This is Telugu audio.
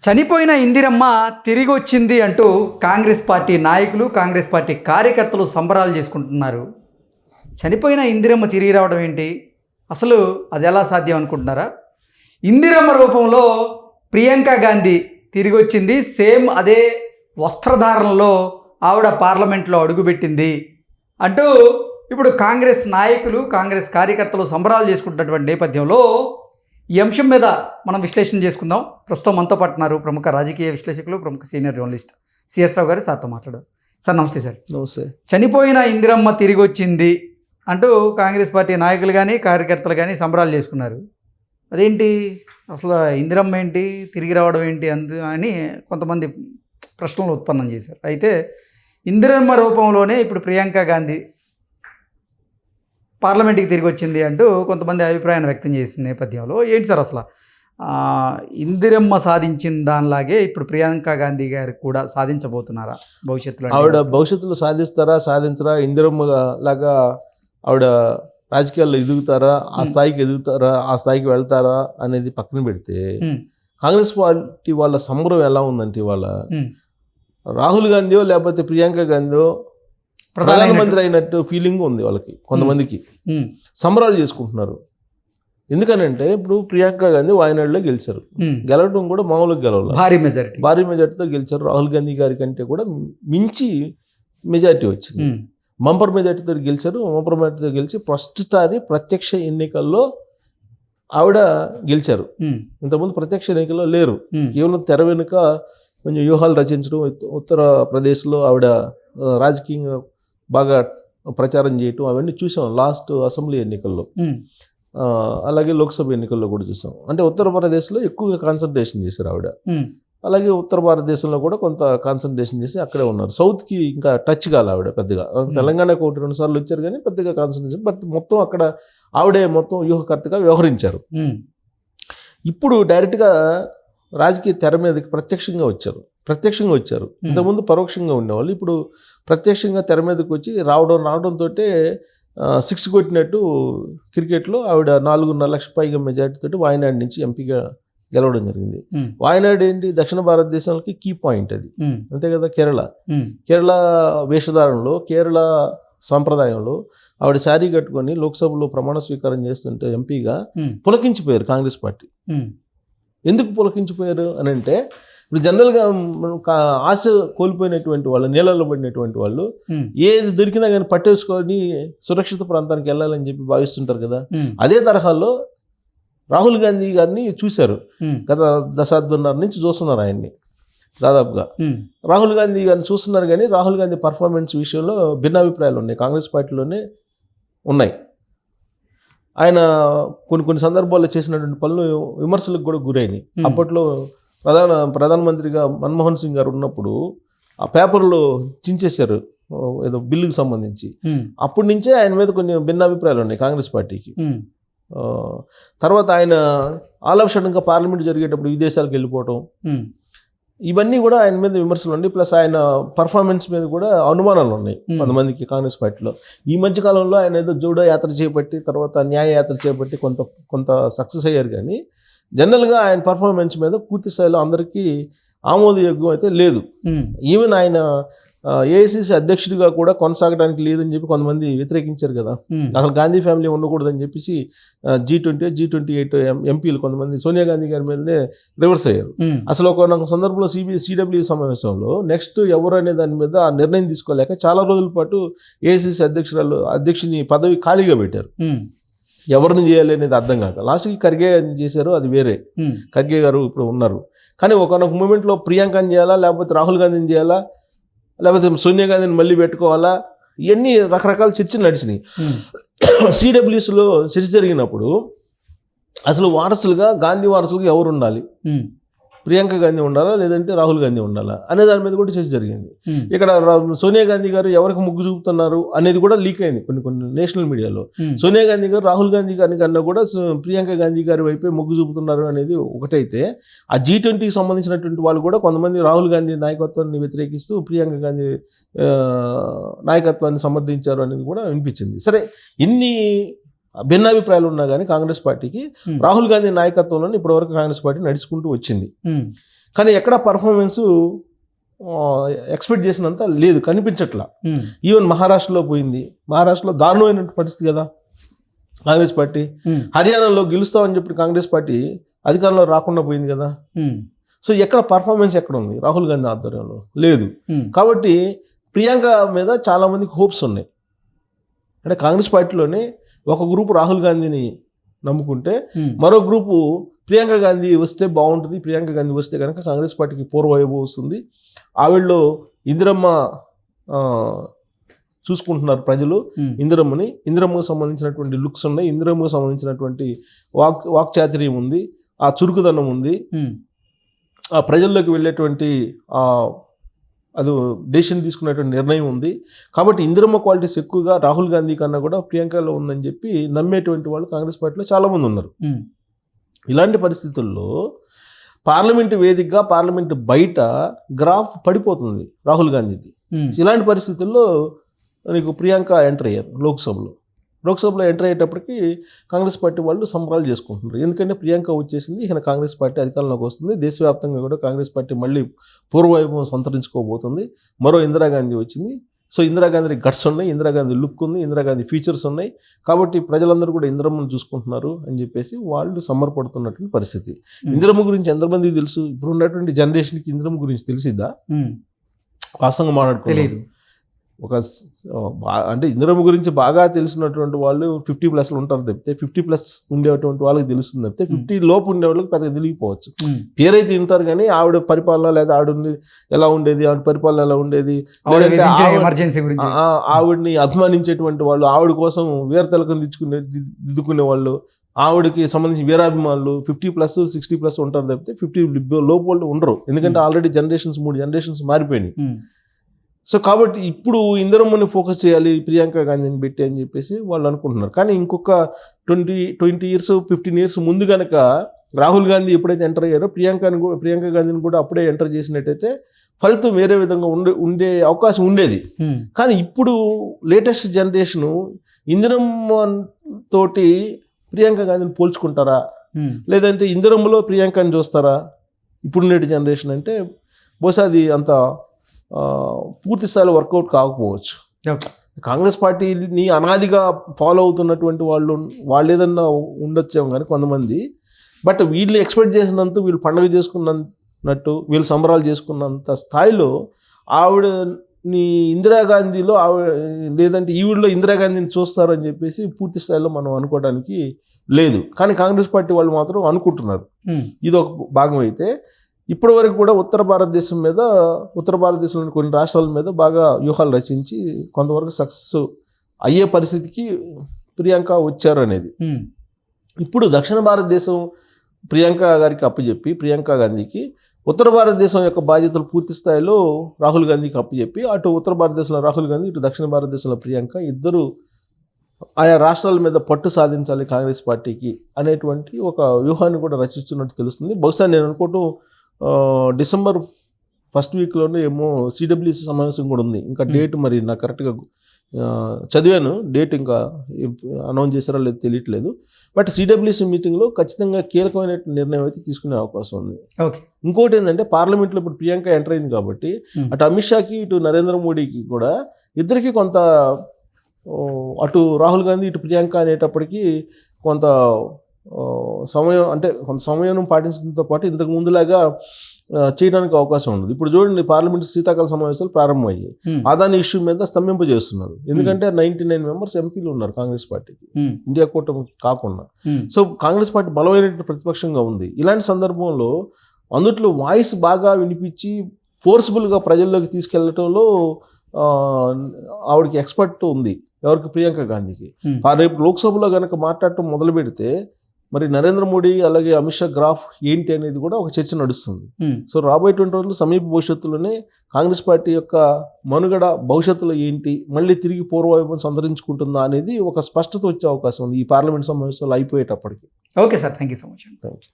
చనిపోయిన ఇందిరమ్మ తిరిగి వచ్చింది అంటూ కాంగ్రెస్ పార్టీ నాయకులు కాంగ్రెస్ పార్టీ కార్యకర్తలు సంబరాలు చేసుకుంటున్నారు. చనిపోయిన ఇందిరమ్మ తిరిగి రావడం ఏంటి, అసలు అది ఎలా సాధ్యం అనుకుంటున్నారా? ఇందిరమ్మ రూపంలో ప్రియాంక గాంధీ తిరిగి వచ్చింది. సేమ్ అదే వస్త్రధారణలో ఆవిడ పార్లమెంట్లో అడుగుపెట్టింది అంటూ ఇప్పుడు కాంగ్రెస్ నాయకులు కాంగ్రెస్ కార్యకర్తలు సంబరాలు చేసుకుంటున్నటువంటి నేపథ్యంలో ఈ అంశం మీద మనం విశ్లేషణ చేసుకుందాం. ప్రస్తుతం మనతో పాటున్నారు ప్రముఖ రాజకీయ విశ్లేషకులు, ప్రముఖ సీనియర్ జర్నలిస్ట్ సిఎస్ రావు గారు. సార్తో మాట్లాడారు. సార్ నమస్తే. సార్ నమస్తే. చనిపోయిన ఇందిరమ్మ తిరిగి వచ్చింది అంటూ కాంగ్రెస్ పార్టీ నాయకులు కానీ కార్యకర్తలు కానీ సంబరాలు చేసుకున్నారు. అదేంటి అసలు ఇందిరమ్మ ఏంటి, తిరిగి రావడం ఏంటి అని కొంతమంది ప్రశ్నలు ఉత్పన్నం చేశారు. అయితే ఇందిరమ్మ రూపంలోనే ఇప్పుడు ప్రియాంక గాంధీ పార్లమెంట్కి తిరిగి వచ్చింది అంటూ కొంతమంది అభిప్రాయాన్ని వ్యక్తం చేసిన నేపథ్యంలో ఏంటి సార్ అసలు ఇందిరమ్మ సాధించిన దానిలాగే ఇప్పుడు ప్రియాంక గాంధీ గారు కూడా సాధించబోతున్నారా భవిష్యత్తులో? ఆవిడ భవిష్యత్తులో సాధిస్తారా సాధించరా, ఇందిరమ్మ లాగా ఆవిడ రాజకీయాల్లో ఎదుగుతారా, ఆ స్థాయికి ఎదుగుతారా, ఆ స్థాయికి వెళ్తారా అనేది పక్కన పెడితే కాంగ్రెస్ పార్టీ వాళ్ళ సంబరం ఎలా ఉందంటే ఇవాళ రాహుల్ గాంధీయో లేకపోతే ప్రియాంక గాంధీయో ప్రధానమంత్రి అయినట్టు ఫీలింగ్ ఉంది వాళ్ళకి. కొంతమందికి సంబరాలు చేసుకుంటున్నారు. ఎందుకనంటే ఇప్పుడు ప్రియాంక గాంధీ వాయనాడులో గెలిచారు. గెలవడం కూడా మామూలుగా గెలవాలి, భారీ మెజార్టీతో గెలిచారు. రాహుల్ గాంధీ గారి కంటే కూడా మించి మెజార్టీ వచ్చింది. బంపర్ మెజార్టీతో గెలిచారు. బంపర్ మెజార్టీతో గెలిచి ఫస్ట్ సారి ప్రత్యక్ష ఎన్నికల్లో ఆవిడ గెలిచారు. ఇంతకుముందు ప్రత్యక్ష ఎన్నికల్లో లేరు. కేవలం తెర వెనుక కొంచెం వ్యూహాలు రచించడం, ఉత్తరప్రదేశ్లో ఆవిడ రాజకీయంగా బాగా ప్రచారం చేయటం అవన్నీ చూసాం లాస్ట్ అసెంబ్లీ ఎన్నికల్లో, అలాగే లోక్సభ ఎన్నికల్లో కూడా చూసాం. అంటే ఉత్తరప్రదేశ్లో ఎక్కువగా కాన్సన్ట్రేషన్ చేశారు ఆవిడ. అలాగే ఉత్తర భారతదేశంలో కూడా కొంత కాన్సన్ట్రేషన్ చేసి అక్కడే ఉన్నారు. సౌత్కి ఇంకా టచ్ కాలే ఆవిడ పెద్దగా. తెలంగాణకు 1-2 సార్లు వచ్చారు కానీ పెద్దగా కాన్సన్ట్రేషన్, బట్ మొత్తం అక్కడ ఆవిడే మొత్తం వ్యూహకర్తగా వ్యవహరించారు. ఇప్పుడు డైరెక్ట్గా రాజకీయ తెర మీదకి ప్రత్యక్షంగా వచ్చారు. ఇంతకుముందు పరోక్షంగా ఉండేవాళ్ళు, ఇప్పుడు ప్రత్యక్షంగా తెర మీదకి వచ్చి రావడంతో 6 కొట్టినట్టు క్రికెట్లో ఆవిడ 4.5 లక్షల పైగా మెజార్టీతో వాయనాడు నుంచి ఎంపీగా గెలవడం జరిగింది. వాయనాడు ఏంటి, దక్షిణ భారతదేశానికి కీ పాయింట్ అది, అంతే కదా. కేరళ వేషధారణలో, కేరళ సాంప్రదాయంలో ఆవిడ శారీ కట్టుకొని లోక్సభలో ప్రమాణ స్వీకారం చేస్తుంటే ఎంపీగా పులకించిపోయారు కాంగ్రెస్ పార్టీ. ఎందుకు పులకించిపోయారు అని అంటే, ఇప్పుడు జనరల్గా ఆశ కోల్పోయినటువంటి వాళ్ళు, నీళ్ళలో పడినటువంటి వాళ్ళు ఏది దొరికినా కానీ పట్టేసుకొని సురక్షిత ప్రాంతానికి వెళ్ళాలని చెప్పి భావిస్తుంటారు కదా. అదే తరహాలో రాహుల్ గాంధీ గారిని చూశారు. గత దశాబ్దంన్నర నుంచి చూస్తున్నారు ఆయన్ని దాదాపుగా. రాహుల్ గాంధీ గారిని చూస్తున్నారు కానీ రాహుల్ గాంధీ పర్ఫార్మెన్స్ విషయంలో భిన్నాభిప్రాయాలు ఉన్నాయి, కాంగ్రెస్ పార్టీలోనే ఉన్నాయి. ఆయన కొన్ని సందర్భాల్లో చేసినటువంటి పనులు విమర్శలకు కూడా గురైనాయి. అప్పట్లో ప్రధానమంత్రిగా మన్మోహన్ సింగ్ గారు ఉన్నప్పుడు ఆ పేపర్లో చించేశారు ఏదో బిల్లుకి సంబంధించి. అప్పటి నుంచే ఆయన మీద కొన్ని భిన్నాభిప్రాయాలు ఉన్నాయి కాంగ్రెస్ పార్టీకి. తర్వాత ఆయన ఆల్ ఆఫ్ సడన్గా పార్లమెంట్ జరిగేటప్పుడు విదేశాలకు వెళ్ళిపోవటం, ఇవన్నీ కూడా ఆయన మీద విమర్శలు ఉన్నాయి. ప్లస్ ఆయన పర్ఫార్మెన్స్ మీద కూడా అనుమానాలు ఉన్నాయి కొంతమందికి కాంగ్రెస్ పార్టీలో. ఈ మధ్యకాలంలో ఆయన ఏదో జూడో యాత్ర చేపట్టి, తర్వాత న్యాయ యాత్ర చేపట్టి కొంత సక్సెస్ అయ్యారు. కానీ జనరల్గా ఆయన పర్ఫార్మెన్స్ మీద పూర్తి స్థాయిలో అందరికీ ఆమోదయోగ్యం అయితే లేదు. ఈవెన్ ఆయన ఏఐసిసి అధ్యక్షుడిగా కూడా కొనసాగడానికి లేదని చెప్పి కొంతమంది వ్యతిరేకించారు కదా. అసలు గాంధీ ఫ్యామిలీ ఉండకూడదని చెప్పేసి G28 ఎంపీలు కొంతమంది సోనియా గాంధీ గారి మీదనే రివర్స్ అయ్యారు. అసలు ఒక సందర్భంలో CW సమావేశంలో నెక్స్ట్ ఎవరు అనే దాని మీద ఆ నిర్ణయం తీసుకోలేక చాలా రోజుల పాటు ఏఐసిసి అధ్యక్షుని పదవి ఖాళీగా పెట్టారు. ఎవరిని చేయాలి అనేది అర్థం కాక లాస్ట్కి ఖర్గే చేశారు, అది వేరే. ఖర్గే గారు ఇప్పుడు ఉన్నారు. కానీ ఒకనొక మూమెంట్లో ప్రియాంకని చేయాలా, లేకపోతే రాహుల్ గాంధీని చేయాలా, లేకపోతే సోనియా గాంధీని మళ్ళీ పెట్టుకోవాలా, ఇవన్నీ రకరకాల చర్చలు నడిచినాయి. CWSలో చర్చ జరిగినప్పుడు అసలు గాంధీ వారసులుగా ఎవరు ఉండాలి, ప్రియాంక గాంధీ ఉండాలా లేదంటే రాహుల్ గాంధీ ఉండాలా అనే దాని మీద కూడా చర్చ జరిగింది. ఇక్కడ సోనియా గాంధీ గారు ఎవరికి మొగ్గు చూపుతున్నారు అనేది కూడా లీక్ అయింది కొన్ని నేషనల్ మీడియాలో. సోనియా గాంధీ గారు రాహుల్ గాంధీ గారి కన్నా కూడా ప్రియాంక గాంధీ గారి వైపే మొగ్గు చూపుతున్నారు అనేది ఒకటైతే, ఆ G20కి సంబంధించినటువంటి వాళ్ళు కూడా కొంతమంది రాహుల్ గాంధీ నాయకత్వాన్ని వ్యతిరేకిస్తూ ప్రియాంక గాంధీ నాయకత్వాన్ని సమర్థించారు అనేది కూడా వినిపించింది. సరే, ఇన్ని భిన్నాభిప్రాయాలు ఉన్నా కానీ కాంగ్రెస్ పార్టీకి రాహుల్ గాంధీ నాయకత్వంలోనే ఇప్పటివరకు కాంగ్రెస్ పార్టీ నడుచుకుంటూ వచ్చింది. కానీ ఎక్కడ పర్ఫార్మెన్స్ ఎక్స్పెక్ట్ చేసినంత లేదు, కనిపించట్లా. ఈవెన్ మహారాష్ట్రలో పోయింది, మహారాష్ట్రలో దారుణమైన పరిస్థితి కదా కాంగ్రెస్ పార్టీ. హర్యానాలో గెలుస్తామని చెప్పి కాంగ్రెస్ పార్టీ అధికారంలో రాకుండా పోయింది కదా. సో ఎక్కడ పర్ఫార్మెన్స్ ఎక్కడ ఉంది? రాహుల్ గాంధీ ఆధ్వర్యంలో లేదు. కాబట్టి ప్రియాంక మీద చాలా మందికి హోప్స్ ఉన్నాయి. అంటే కాంగ్రెస్ పార్టీలోనే ఒక గ్రూపు రాహుల్ గాంధీని నమ్ముకుంటే మరో గ్రూపు ప్రియాంక గాంధీ వస్తే బాగుంటుంది, ప్రియాంక గాంధీ వస్తే కనుక కాంగ్రెస్ పార్టీకి పూర్వవైభవం వస్తుంది, ఆవిడలో ఇందిరమ్మ చూసుకుంటున్నారు ప్రజలు, ఇందిరమ్మకు సంబంధించినటువంటి లుక్స్ ఉన్నాయి, ఇందిరమ్మకు సంబంధించినటువంటి వాక్చాతుర్యం ఉంది, ఆ చురుకుదనం ఉంది, ఆ ప్రజల్లోకి వెళ్ళేటువంటి అది డెసిషన్ తీసుకునేటువంటి నిర్ణయం ఉంది. కాబట్టి ఇందిరమ్మ క్వాలిటీస్ ఎక్కువగా రాహుల్ గాంధీ కన్నా కూడా ప్రియాంకలో ఉందని చెప్పి నమ్మేటువంటి వాళ్ళు కాంగ్రెస్ పార్టీలో చాలామంది ఉన్నారు. ఇలాంటి పరిస్థితుల్లో పార్లమెంటు వేదికగా పార్లమెంటు బయట గ్రాఫ్ పడిపోతుంది రాహుల్ గాంధీది. ఇలాంటి పరిస్థితుల్లో నీకు ప్రియాంక ఎంటర్ అయ్యారు లోక్సభలో ఎంటర్ అయ్యేటప్పటికి కాంగ్రెస్ పార్టీ వాళ్ళు సంబరాలు చేసుకుంటున్నారు. ఎందుకంటే ప్రియాంక వచ్చేసింది, ఇక కాంగ్రెస్ పార్టీ అధికారంలోకి వస్తుంది, దేశవ్యాప్తంగా కూడా కాంగ్రెస్ పార్టీ మళ్ళీ పూర్వవైభవం సంతరించుకోబోతుంది, మరో ఇందిరాగాంధీ వచ్చింది. సో ఇందిరాగాంధీ గట్స్ ఉన్నాయి, ఇందిరాగాంధీ లుక్ ఉంది, ఇందిరాగాంధీ ఫీచర్స్ ఉన్నాయి, కాబట్టి ప్రజలందరూ కూడా ఇందిరమ్మను చూసుకుంటున్నారు అని చెప్పేసి వాళ్ళు సంబరపడుతున్నటువంటి పరిస్థితి. ఇందిరమ్మ గురించి ఎంతమందికి తెలుసు? ఇప్పుడు ఉన్నటువంటి జనరేషన్కి ఇందిరమ్మ గురించి తెలిసిద్దా? వాస్తవంగా మాట్లాడుకోలేదు. అంటే ఇందిరమ్మ గురించి బాగా తెలిసినటువంటి వాళ్ళు 50+ ఉంటారు తప్పితే 50+ ఉండేటువంటి వాళ్ళకి తెలుస్తుంది తప్పితే 50 లోపు ఉండే వాళ్ళకి పెద్దగా తెలియకపోవచ్చు. పేరైతే వింటారు కానీ ఆవిడ పరిపాలన లేదా ఆవిడ ఎలా ఉండేది, ఆవిడ పరిపాలన ఎలా ఉండేది, ఆవిడని అభిమానించేటువంటి వాళ్ళు, ఆవిడ కోసం వీరతిలకం దిద్దుకునే వాళ్ళు, ఆవిడకి సంబంధించి వీరాభిమానులు 50+, 60+ ఉంటారు తప్పితే 50 లోపు వాళ్ళు ఉండరు. ఎందుకంటే ఆల్రెడీ 3 జనరేషన్స్ మారిపోయినాయి. సో కాబట్టి ఇప్పుడు ఇందిరమ్మని ఫోకస్ చేయాలి ప్రియాంక గాంధీని పెట్టి అని చెప్పేసి వాళ్ళు అనుకుంటున్నారు. కానీ ఇంకొక 20 years 15 years ముందు కనుక రాహుల్ గాంధీ ఎప్పుడైతే ఎంటర్ అయ్యారో ప్రియాంక గాంధీని కూడా అప్పుడే ఎంటర్ చేసినట్టయితే ఫలితం వేరే విధంగా ఉండే అవకాశం ఉండేది. కానీ ఇప్పుడు లేటెస్ట్ జనరేషను ఇందిరమ్మ తోటి ప్రియాంక గాంధీని పోల్చుకుంటారా, లేదంటే ఇందిరమ్మలో ప్రియాంకని చూస్తారా? ఇప్పుడు నేటి జనరేషన్ అంటే బహుశా అది అంత పూర్తి స్థాయిలో వర్కౌట్ కాకపోవచ్చు. కాంగ్రెస్ పార్టీని అనాదిగా ఫాలో అవుతున్నటువంటి వాళ్ళు ఏదన్నా ఉండొచ్చేమో కానీ కొంతమంది, బట్ వీళ్ళు ఎక్స్పెక్ట్ చేసినంత, వీళ్ళు పండుగ చేసుకున్నట్టు, వీళ్ళు సంబరాలు చేసుకున్నంత స్థాయిలో ఆవిడని ఇందిరాగాంధీలో లేదంటే ఈవిడలో ఇందిరాగాంధీని చూస్తారని చెప్పేసి పూర్తి స్థాయిలో మనం అనుకోవడానికి లేదు. కానీ కాంగ్రెస్ పార్టీ వాళ్ళు మాత్రం అనుకుంటున్నారు. ఇది ఒక భాగం అయితే, ఇప్పటి వరకు కూడా ఉత్తర భారతదేశంలోని కొన్ని రాష్ట్రాల మీద బాగా వ్యూహాలు రచించి కొంతవరకు సక్సెస్ అయ్యే పరిస్థితికి ప్రియాంక వచ్చారు అనేది. ఇప్పుడు దక్షిణ భారతదేశం ప్రియాంక గారికి అప్పచెప్పి, ప్రియాంక గాంధీకి ఉత్తర భారతదేశం యొక్క బాధ్యతలు పూర్తి స్థాయిలో రాహుల్ గాంధీకి అప్పచెప్పి, అటు ఉత్తర భారతదేశంలో రాహుల్ గాంధీ, ఇటు దక్షిణ భారతదేశంలో ప్రియాంక ఇద్దరు ఆయా రాష్ట్రాల మీద పట్టు సాధించాలి కాంగ్రెస్ పార్టీకి అనేటువంటి ఒక వ్యూహాన్ని కూడా రచిస్తున్నట్టు తెలుస్తుంది. బహుశా నేను అనుకోవటం December 1st weekలోనే ఏమో CWC సమావేశం కూడా ఉంది. ఇంకా డేట్ మరి నాకు కరెక్ట్గా చదివాను, డేట్ ఇంకా అనౌన్స్ చేశారో లేదో తెలియట్లేదు. బట్ CWC మీటింగ్లో ఖచ్చితంగా కీలకమైన నిర్ణయం అయితే తీసుకునే అవకాశం ఉంది. ఇంకోటి ఏంటంటే పార్లమెంట్లో ఇప్పుడు ప్రియాంక ఎంటర్ అయింది కాబట్టి అటు అమిత్ షాకి, ఇటు నరేంద్ర మోడీకి కూడా ఇద్దరికి కొంత, అటు రాహుల్ గాంధీ ఇటు ప్రియాంక అనేటప్పటికీ కొంత సమయం, అంటే కొంత సమయం పాటించడంతో పాటు ఇంతకు ముందులాగా చేయడానికి అవకాశం ఉండదు. ఇప్పుడు చూడండి, పార్లమెంట్ శీతాకాల సమావేశాలు ప్రారంభమయ్యాయి, అదాని ఇష్యూ మీద స్తంభింపజేస్తున్నారు. ఎందుకంటే 99 members ఎంపీలు ఉన్నారు కాంగ్రెస్ పార్టీకి, ఇండియా కూటమి కాకుండా. సో కాంగ్రెస్ పార్టీ బలమైన ప్రతిపక్షంగా ఉంది. ఇలాంటి సందర్భంలో అందుట్లో వాయిస్ బాగా వినిపించి ఫోర్స్ఫుల్గా ప్రజల్లోకి తీసుకెళ్లటంలో ఆవిడకి ఎక్స్పర్ట్ ఉంది. ఎవరికి? ప్రియాంక గాంధీకి. రేపు లోక్సభలో కనుక మాట్లాడటం మొదలు పెడితే మరి నరేంద్ర మోడీ అలాగే అమిత్ షా గ్రాఫ్ ఏంటి అనేది కూడా ఒక చర్చ నడుస్తుంది. సో రాబోయేటువంటి రోజులు సమీప భవిష్యత్తులోనే కాంగ్రెస్ పార్టీ యొక్క మనుగడ భవిష్యత్తులో ఏంటి, మళ్ళీ తిరిగి పూర్వవైభవం సంతరించుకుంటుందా అనేది ఒక స్పష్టత వచ్చే అవకాశం ఉంది ఈ పార్లమెంట్ సమావేశాలు అయిపోయేటప్పటికి. Okay sir, thank you so much. Thank you.